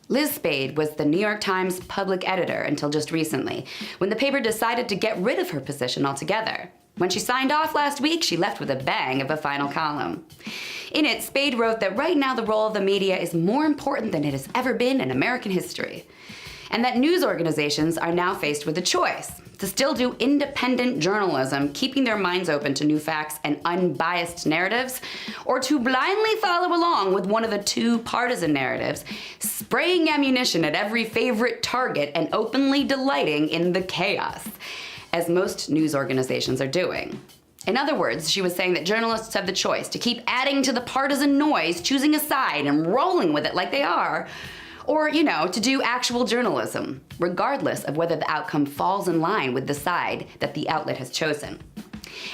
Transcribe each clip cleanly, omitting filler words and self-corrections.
Liz Spade was the New York Times public editor until just recently, when the paper decided to get rid of her position altogether. When she signed off last week, she left with a bang of a final column. In it, Spade wrote that right now the role of the media is more important than it has ever been in American history, and that news organizations are now faced with a choice: to still do independent journalism, keeping their minds open to new facts and unbiased narratives, or to blindly follow along with one of the two partisan narratives, spraying ammunition at every favorite target and openly delighting in the chaos, as most news organizations are doing. In other words, she was saying that journalists have the choice to keep adding to the partisan noise, choosing a side and rolling with it like they are, or, to do actual journalism, regardless of whether the outcome falls in line with the side that the outlet has chosen.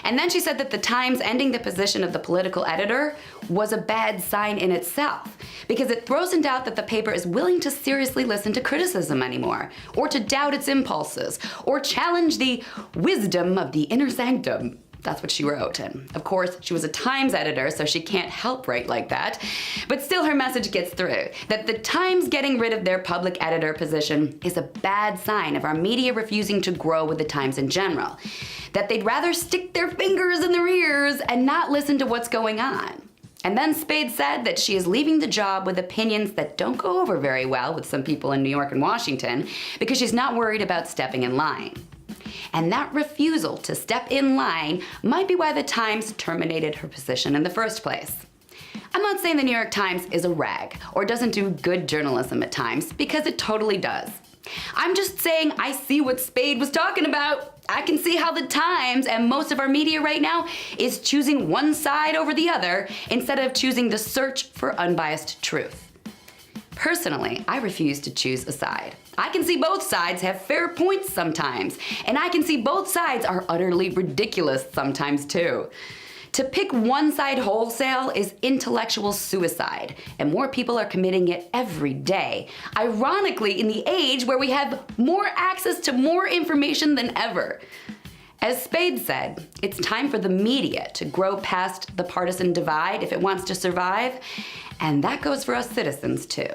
And then she said that the Times ending the position of the political editor was a bad sign in itself, because it throws in doubt that the paper is willing to seriously listen to criticism anymore, or to doubt its impulses, or challenge the wisdom of the inner sanctum. That's what she wrote. And of course, she was a Times editor, so she can't help write like that. But still, her message gets through, that the Times getting rid of their public editor position is a bad sign of our media refusing to grow with the Times in general. That they'd rather stick their fingers in their ears and not listen to what's going on. And then Spade said that she is leaving the job with opinions that don't go over very well with some people in New York and Washington, because she's not worried about stepping in line. And that refusal to step in line might be why the Times terminated her position in the first place. I'm not saying the New York Times is a rag or doesn't do good journalism at times, because it totally does. I'm just saying I see what Spade was talking about. I can see how the Times and most of our media right now is choosing one side over the other instead of choosing the search for unbiased truth. Personally, I refuse to choose a side. I can see both sides have fair points sometimes, and I can see both sides are utterly ridiculous sometimes too. To pick one side wholesale is intellectual suicide, and more people are committing it every day. Ironically, in the age where we have more access to more information than ever. As Spade said, it's time for the media to grow past the partisan divide if it wants to survive, and that goes for us citizens too.